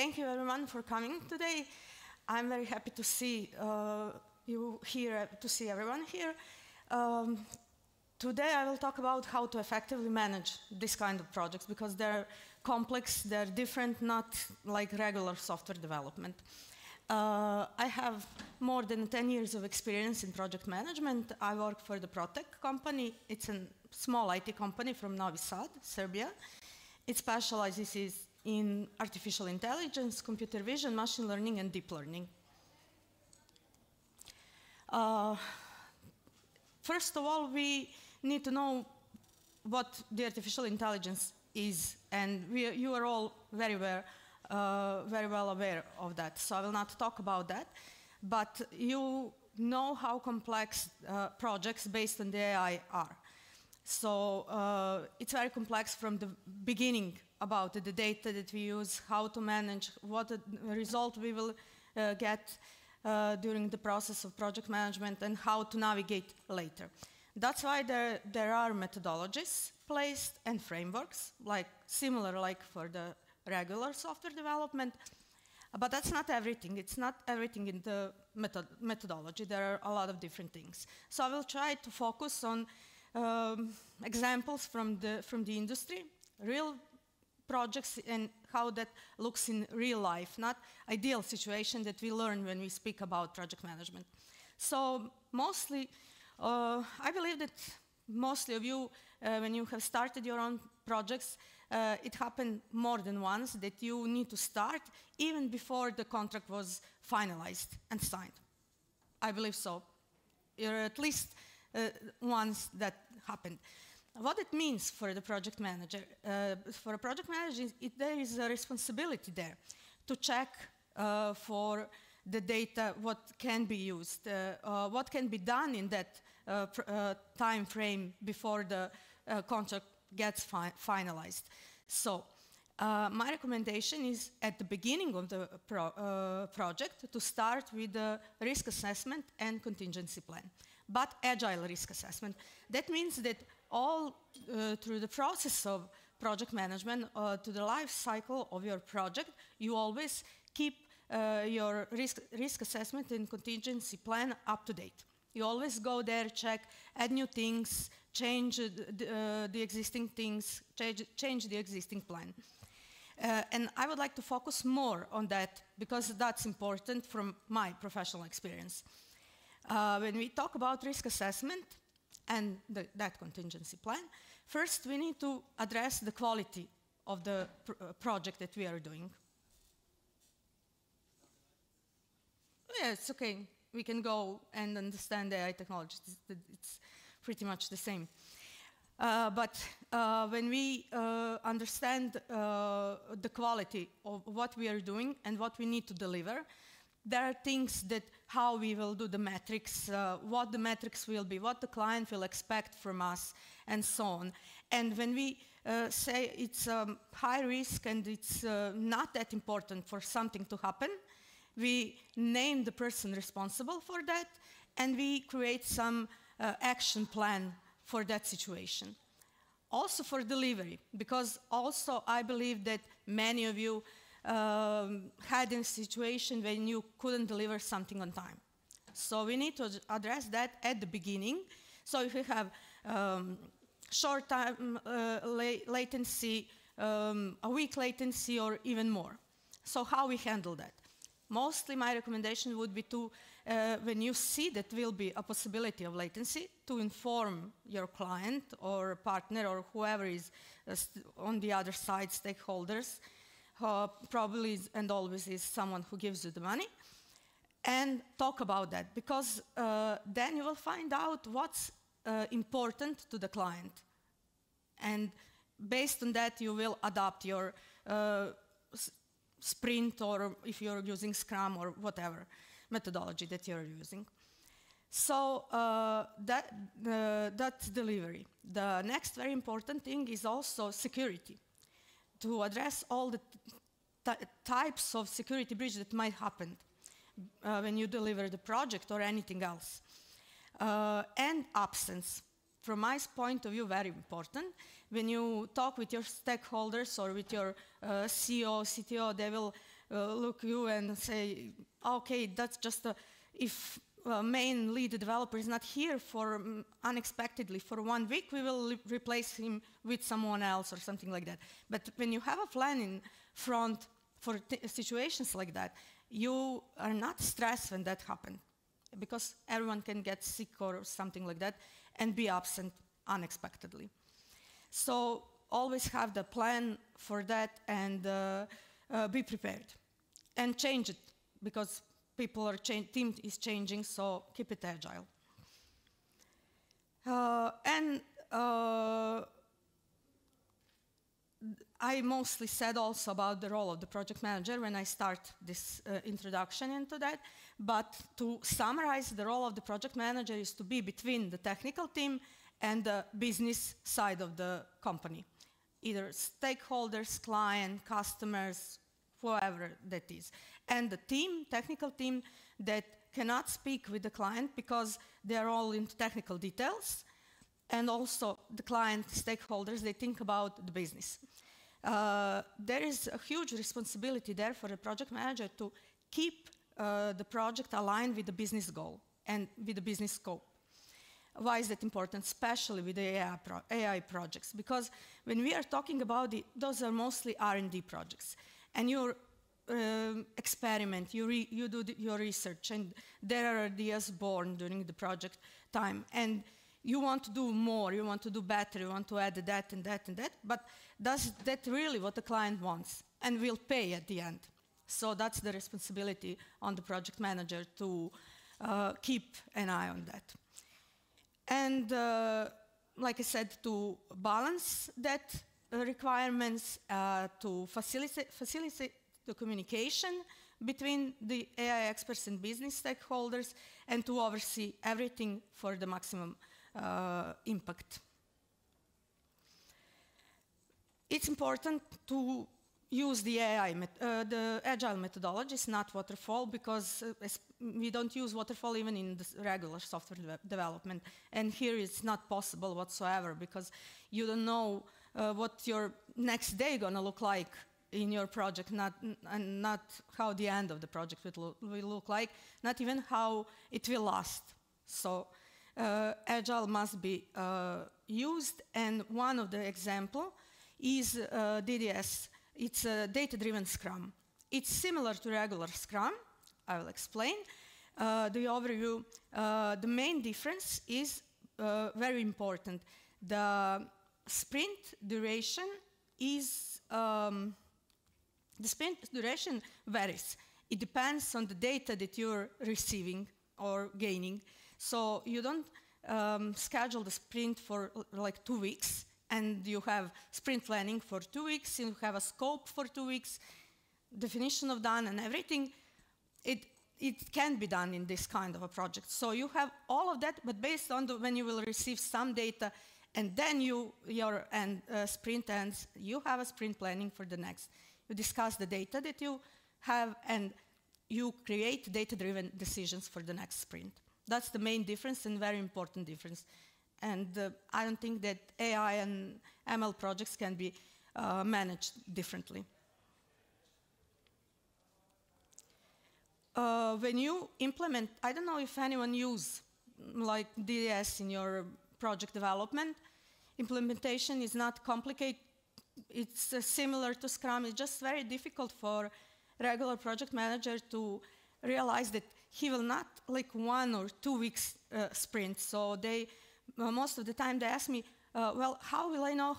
Thank you everyone for coming today. I'm very happy to see you here, to see everyone here. Today I will talk about how to effectively manage this kind of projects because they're complex, they're different, not like regular software development. I have more than 10 years of experience in project management. I work for the Protec company. It's a small IT company from Novi Sad, Serbia. It specializes in artificial intelligence, computer vision, machine learning, and deep learning. First of all, we need to know what the artificial intelligence is, and you are all very well aware of that, so I will not talk about that. But you know how complex projects based on the AI are. So it's very complex from the beginning about the data that we use, how to manage, what result we will get during the process of project management, and how to navigate later. That's why there are methodologies placed and frameworks, similar like for the regular software development. But that's not everything. It's not everything in the methodology. There are a lot of different things. So I will try to focus on examples from the industry, real projects, and how that looks in real life, not ideal situation that we learn when we speak about project management. So mostly, I believe that mostly of you, when you have started your own projects, it happened more than once that you need to start even before the contract was finalized and signed. I believe so. At least once that happened. What it means for the project manager, for a project manager, there is a responsibility there to check for the data, what can be used, what can be done in that time frame before the contract gets finalized. So my recommendation is at the beginning of the project to start with the risk assessment and contingency plan, but agile risk assessment. That means that all through the process of project management, to the life cycle of your project, you always keep your risk assessment and contingency plan up to date. You always go there, check, add new things, change the existing things, change the existing plan. And I would like to focus more on that because that's important from my professional experience. When we talk about risk assessment and that contingency plan, first we need to address the quality of the project that we are doing. Yeah, it's okay. We can go and understand AI technology. It's pretty much the same. But when we understand the quality of what we are doing and what we need to deliver, there are things that how we will do the metrics, what the metrics will be, what the client will expect from us, and so on. And when we say it's high risk and it's not that important for something to happen, we name the person responsible for that, and we create some action plan for that situation. Also for delivery, because also I believe that many of you had a situation when you couldn't deliver something on time. So we need to address that at the beginning. So if we have short time latency, a weak latency, or even more. So how we handle that? Mostly my recommendation would be to, when you see that will be a possibility of latency, to inform your client or partner or whoever is on the other side, stakeholders, probably and always is someone who gives you the money, and talk about that, because then you will find out what's important to the client. And based on that, you will adapt your sprint, or if you're using Scrum or whatever methodology that you're using. So that's delivery. The next very important thing is also security, to address all the types of security breach that might happen when you deliver the project or anything else. And absence. From my point of view, very important. When you talk with your stakeholders or with your CEO, CTO, they will look you and say, okay, that's just if main lead developer is not here for unexpectedly for 1 week, we will replace him with someone else or something like that. But when you have a plan in front for situations like that, you are not stressed when that happens, because everyone can get sick or something like that and be absent unexpectedly. So always have the plan for that and be prepared. And change it, because team is changing, so keep it agile. I mostly said also about the role of the project manager when I start this introduction into that, but to summarize, the role of the project manager is to be between the technical team and the business side of the company, either stakeholders, client, customers, whoever that is. And the team, technical team, that cannot speak with the client because they are all into technical details, and also the client stakeholders, they think about the business. There is a huge responsibility there for the project manager to keep the project aligned with the business goal and with the business scope. Why is that important, especially with the AI projects? Because when we are talking about it, those are mostly R&D projects. And you experiment, you do your research, and there are ideas born during the project time. And you want to do more, you want to do better, you want to add that and that and that, but does that really what the client wants and will pay at the end? So that's the responsibility on the project manager to keep an eye on that. And like I said, to balance that requirements, to facilitate the communication between the AI experts and business stakeholders, and to oversee everything for the maximum impact. It's important to use the the agile methodologies, not waterfall, because we don't use waterfall even in the regular software development. And here it's not possible whatsoever, because you don't know what your next day gonna look like in your project, and not how the end of the project will look like, not even how it will last. So agile must be used, and one of the example is DDS. It's a data-driven Scrum. It's similar to regular Scrum. I will explain. The overview, the main difference is very important. The sprint duration is, the sprint duration varies. It depends on the data that you're receiving or gaining. So you don't schedule the sprint for like 2 weeks, and you have sprint planning for 2 weeks, and you have a scope for 2 weeks, definition of done and everything. It can be done in this kind of a project. So you have all of that, but based on when you will receive some data, and then your sprint ends, you have a sprint planning for the next. You discuss the data that you have, and you create data-driven decisions for the next sprint. That's the main difference, and very important difference. And I don't think that AI and ML projects can be managed differently. When you implement, I don't know if anyone use like DDS in your project development. Implementation is not complicated. It's similar to Scrum. It's just very difficult for regular project manager to realize that he will not like 1 or 2 weeks sprint. So they, most of the time they ask me, well, how will I know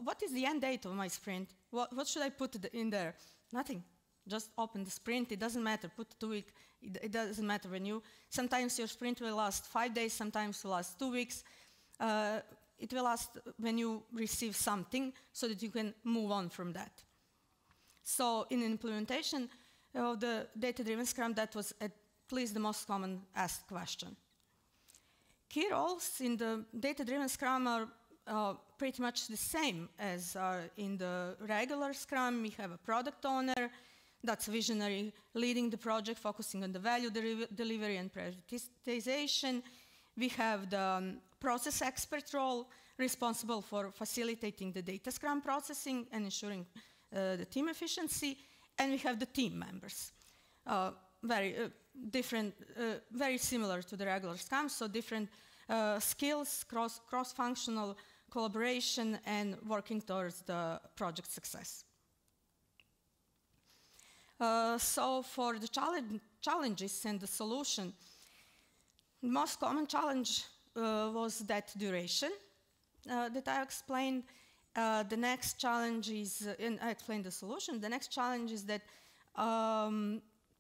what is the end date of my sprint? What should I put in there? Nothing. Just open the sprint. It doesn't matter. Put 2 weeks. It doesn't matter when you. Sometimes your sprint will last 5 days. Sometimes it will last 2 weeks. It will last when you receive something, so that you can move on from that. So in implementation of the data-driven Scrum, that was at least the most common asked question. Key roles in the data-driven Scrum are pretty much the same as in the regular Scrum. We have a product owner, that's visionary, leading the project, focusing on the value delivery and prioritization. We have the process expert role, responsible for facilitating the data Scrum processing and ensuring the team efficiency. And we have the team members, very different, very similar to the regular Scrum, so different skills, cross-functional collaboration, and working towards the project success. So for the challenges and the solution, the most common challenge was that duration that I explained. The next challenge is, and I explained the solution, the next challenge is that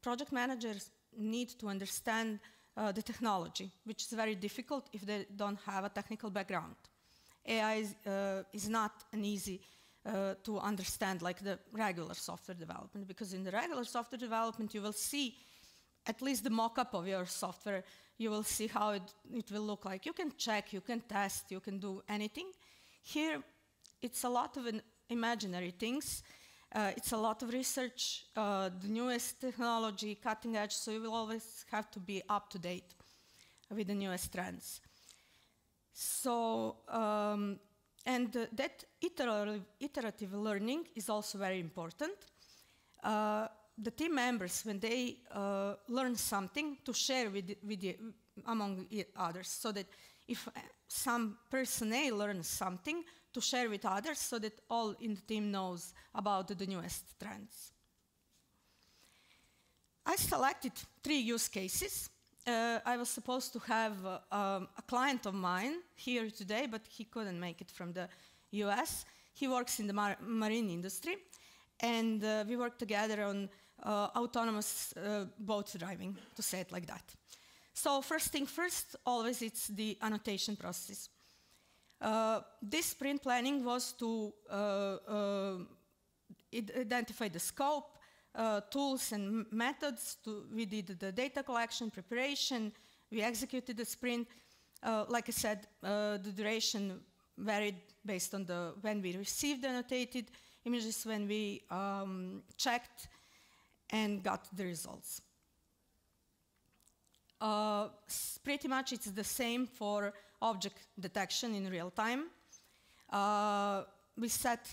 project managers need to understand the technology, which is very difficult if they don't have a technical background. AI is not an easy to understand like the regular software development, because in the regular software development you will see at least the mock-up of your software. You will see how it will look like. You can check, you can test, you can do anything. Here it's a lot of imaginary things. It's a lot of research, the newest technology, cutting edge, so you will always have to be up to date with the newest trends. So, and that iterative learning is also very important. The team members, when they learn something, to share among others, so that if some person A learns something, to share with others, so that all in the team knows about the newest trends. I selected 3 use cases. I was supposed to have a client of mine here today, but he couldn't make it from the US. He works in the marine industry, and we work together on autonomous boat driving, to say it like that. So first thing first, always it's the annotation process. This sprint planning was to identify the scope, tools and methods. We did the data collection, preparation, we executed the sprint. Like I said, the duration varied based on when we received the annotated images, when we checked and got the results. Pretty much it's the same for object detection in real time. We set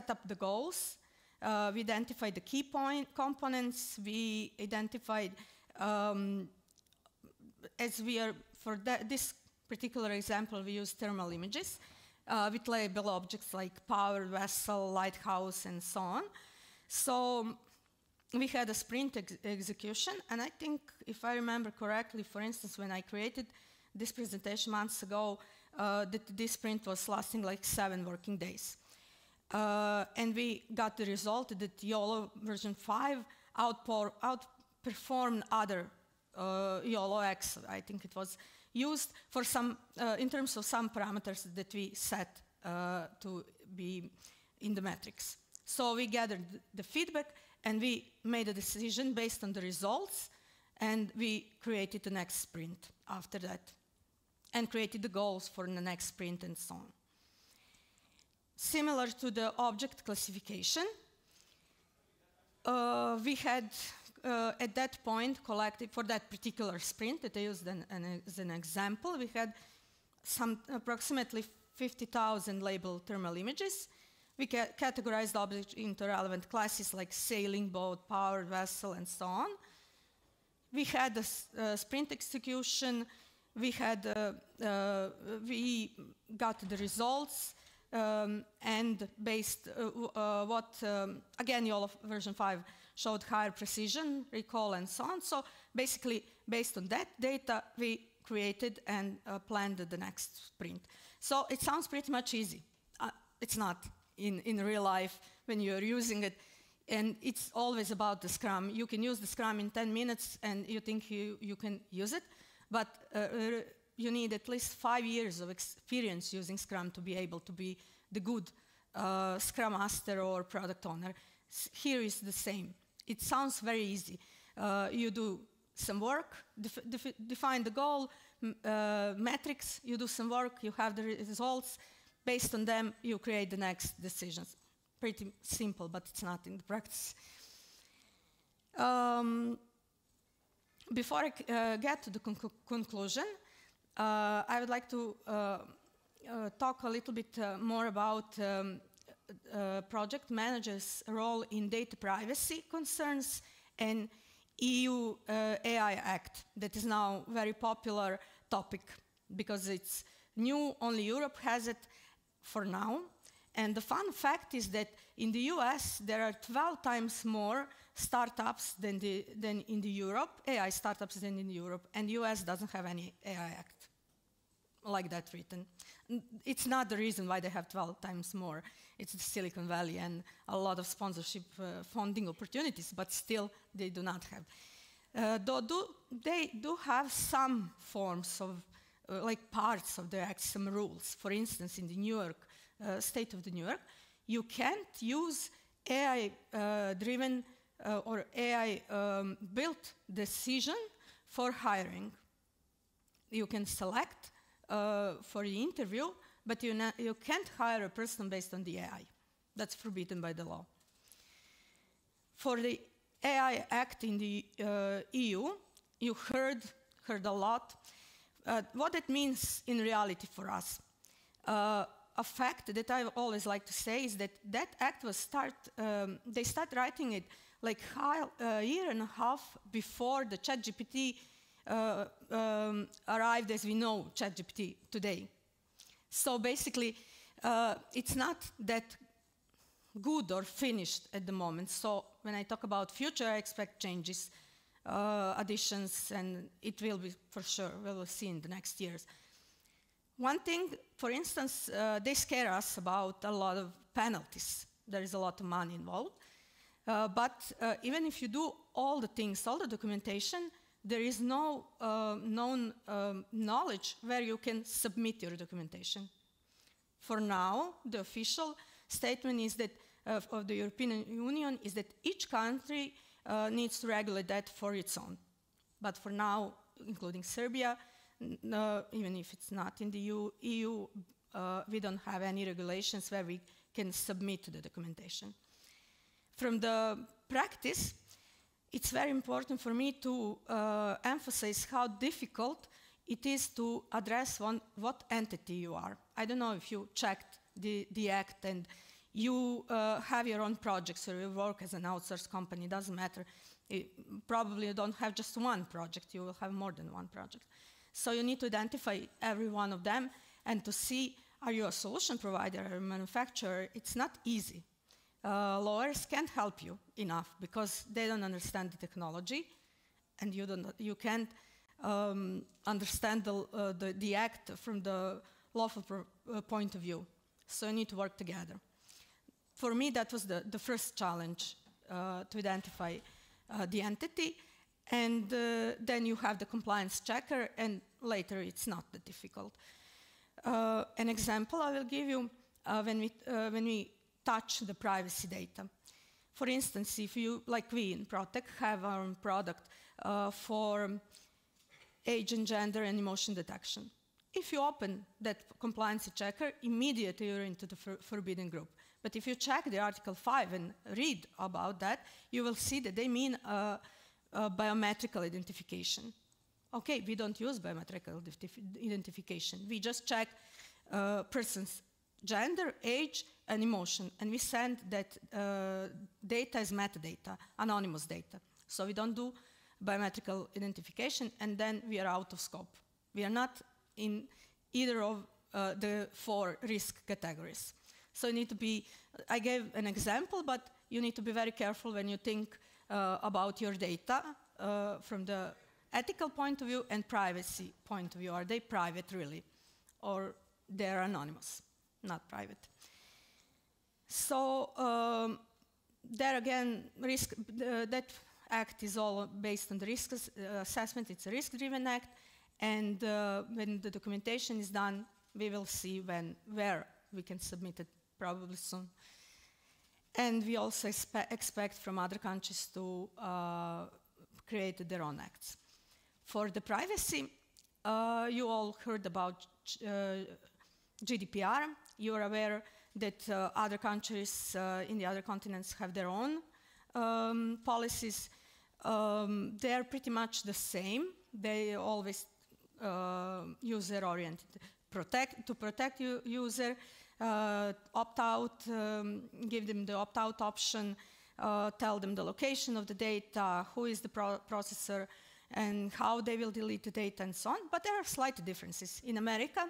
up the goals. We identified the key components. We identified, for this particular example, we use thermal images with label objects like power vessel, lighthouse, and so on. So we had a sprint execution, and I think, if I remember correctly, for instance, when I created this presentation months ago, that this sprint was lasting like 7 working days. And we got the result that YOLO version 5 outperformed other YOLO X. I think it was used for some, in terms of some parameters that we set to be in the metrics. So we gathered the feedback, and we made a decision based on the results, and we created the next sprint after that, and created the goals for the next sprint and so on. Similar to the object classification, we had, at that point, collected, for that particular sprint that I used as an example, we had approximately 50,000 labeled thermal images. We categorized objects into relevant classes like sailing boat, powered vessel, and so on. We had a sprint execution. We got the results, and based again, YOLO version 5 showed higher precision, recall, and so on. So basically, based on that data, we created and planned the next sprint. So it sounds pretty much easy. It's not in real life when you're using it. And it's always about the Scrum. You can use the Scrum in 10 minutes and you think you can use it, but you need at least 5 years of experience using Scrum to be able to be the good Scrum Master or product owner. Here is the same. It sounds very easy. You do some work, define the goal, metrics, you do some work, you have the results. Based on them, you create the next decisions. Pretty simple, but it's not in the practice. Before I get to the conclusion, I would like to talk a little bit more about project manages a role in data privacy concerns and EU AI Act that is now a very popular topic because it's new, only Europe has it for now. And the fun fact is that in the US, there are 12 times more startups than in the Europe, AI startups than in Europe, and US doesn't have any AI Act like that written. It's not the reason why they have 12 times more. It's the Silicon Valley and a lot of sponsorship funding opportunities, but still they do not have. They do have some forms of, like parts of the act, some rules. For instance, in the New York, state of the New York, you can't use AI-driven or AI-built decision for hiring. You can select for the interview, but you can't hire a person based on the AI. That's forbidden by the law. For the AI Act in the EU, you heard a lot. What it means in reality for us. A fact that I always like to say is that that act was they start writing it like a year and a half before the ChatGPT arrived as we know ChatGPT today. So basically, it's not that good or finished at the moment. So when I talk about future, I expect changes, additions, and it will be for sure, we will see in the next years. One thing, for instance, they scare us about a lot of penalties. There is a lot of money involved. But even if you do all the things, all the documentation, there is no known knowledge where you can submit your documentation. For now, the official statement is that of the European Union is that each country needs to regulate that for its own. But for now, including Serbia, even if it's not in the EU, we don't have any regulations where we can submit the documentation. From the practice, it's very important for me to emphasize how difficult it is to address what entity you are. I don't know if you checked the act and you have your own projects or you work as an outsourced company, doesn't matter. Probably you don't have just one project, you will have more than one project. So you need to identify every one of them and to see, are you a solution provider or a manufacturer? It's not easy. Lawyers can't help you enough because they don't understand the technology and you can't understand the act from the lawful point of view. So you need to work together. For me, that was the first challenge, to identify the entity. And then you have the compliance checker, and later it's not that difficult. An example I will give you when we touch the privacy data. For instance, if you, like we in Protec, have our own product for age and gender and emotion detection. If you open that compliance checker, immediately you're into the forbidden group. But if you check the Article 5 and read about that, you will see that they mean biometrical identification. Okay, we don't use biometrical identification. We just check person's gender, age, and emotion, and we send that data as metadata, anonymous data. So we don't do biometrical identification, and then we are out of scope. We are not in either of the 4 risk categories. So you need to be, I gave an example, but you need to be very careful when you think about your data from the ethical point of view and privacy point of view. Are they private really? Or they're anonymous, not private. So there again, that act is all based on the risk assessment. It's a risk-driven act. And when the documentation is done, we will see where we can submit it, probably soon. And we also expect from other countries to create their own acts. For the privacy, you all heard about GDPR. You are aware that other countries in the other continents have their own policies. They are pretty much the same. They always user-oriented. To protect user, opt out, give them the opt-out option, tell them the location of the data, who is the processor, and how they will delete the data and so on. But there are slight differences. In America,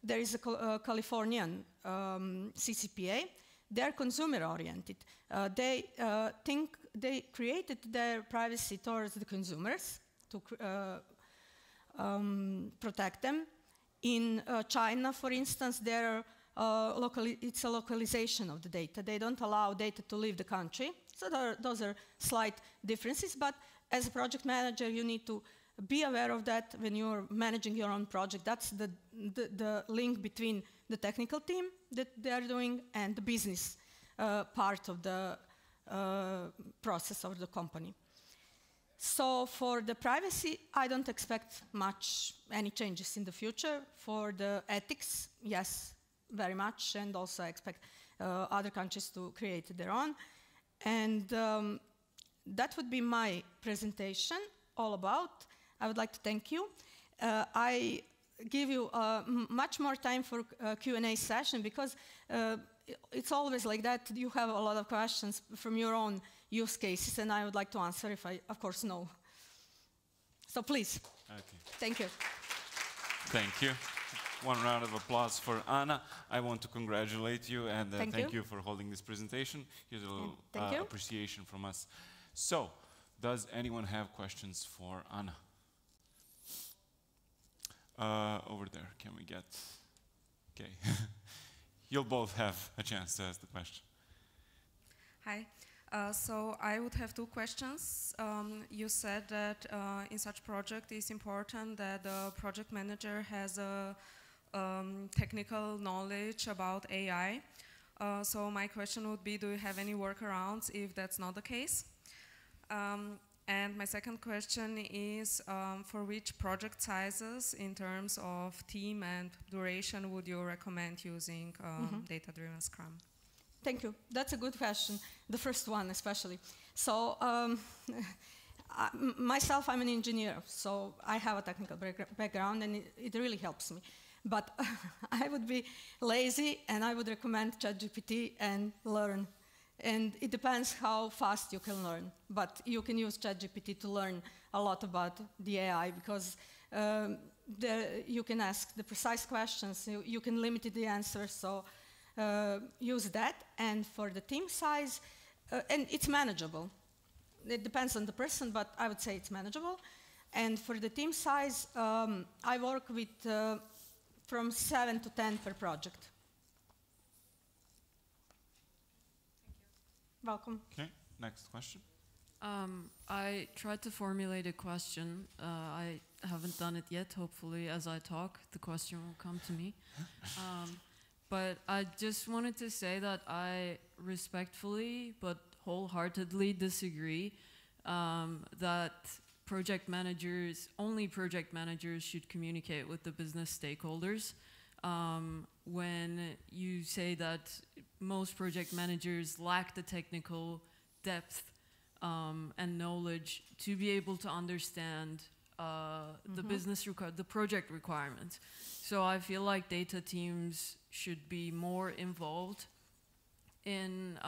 there is a Californian CCPA. They're consumer-oriented. They created their privacy towards the consumers to protect them. In China, for instance, it's a localization of the data. They don't allow data to leave the country. So those are slight differences. But as a project manager, you need to be aware of that when you're managing your own project. That's the link between the technical team that they are doing and the business part of the process of the company. So for the privacy, I don't expect any changes in the future. For the ethics, yes, very much, and also I expect other countries to create their own. And that would be my presentation all about. I would like to thank you. I give you much more time for a Q&A session because it's always like that. You have a lot of questions from your own use cases, and I would like to answer if I, of course, know. So please. Okay. Thank you. Thank you. One round of applause for Anna. I want to congratulate you and thank you for holding this presentation. Here's a little appreciation from us. So, does anyone have questions for Anna? Over there, can we get... Okay. You'll both have a chance to ask the question. Hi. So I would have two questions. You said that in such project it's important that the project manager has a technical knowledge about AI. So my question would be, do you have any workarounds if that's not the case? And my second question is, for which project sizes in terms of team and duration would you recommend using data-driven Scrum? Thank you. That's a good question. The first one, especially. So, myself, I'm an engineer, so I have a technical background, and it really helps me. But I would be lazy, and I would recommend ChatGPT and learn. And it depends how fast you can learn. But you can use ChatGPT to learn a lot about the AI, because you can ask the precise questions, you can limit the answers, so use that. And for the team size, and it's manageable. It depends on the person, but I would say it's manageable. And for the team size, I work with from 7 to 10 per project. Welcome. Okay, next question. I tried to formulate a question. I haven't done it yet. Hopefully, as I talk, the question will come to me. But I just wanted to say that I respectfully but wholeheartedly disagree that only project managers should communicate with the business stakeholders. When you say that most project managers lack the technical depth and knowledge to be able to understand the project requirements. So I feel like data teams should be more involved in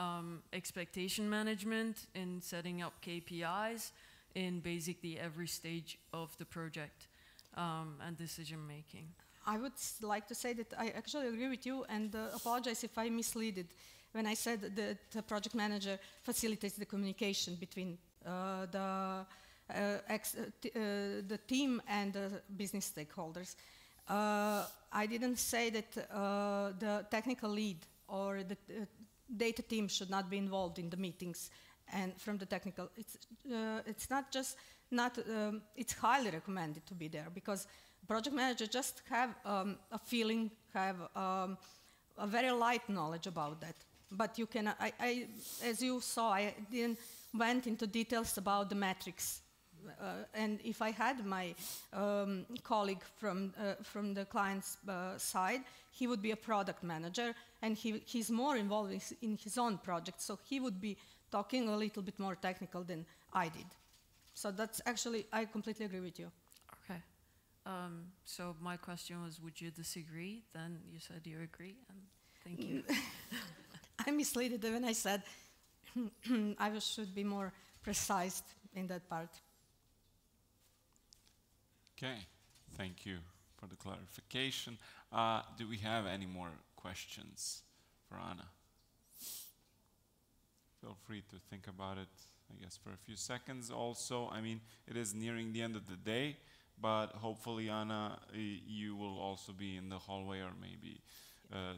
expectation management, in setting up KPIs, in basically every stage of the project and decision making. I would like to say that I actually agree with you, and apologize if I misleaded when I said that the project manager facilitates the communication between the team and the business stakeholders. I didn't say that the technical lead or the data team should not be involved in the meetings. And from the technical, it's not just it's highly recommended to be there, because project manager just have a feeling, have a very light knowledge about that. But you can, as you saw, I didn't went into details about the metrics. And if I had my colleague from the client's side, he would be a product manager, and he's more involved in his own project, so he would be talking a little bit more technical than I did. So that's actually, I completely agree with you. Okay. So my question was, would you disagree? Then you said you agree, and Thank you. I misled when I said I should be more precise in that part. Okay, thank you for the clarification. Do we have any more questions for Anna? Feel free to think about it, I guess, for a few seconds. Also, I mean, it is nearing the end of the day, but hopefully, Anna, you will also be in the hallway or maybe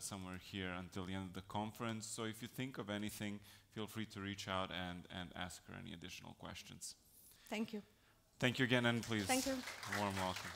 somewhere here until the end of the conference. So if you think of anything, feel free to reach out and ask her any additional questions. Thank you. Thank you again, and please, Thank you. warm welcome.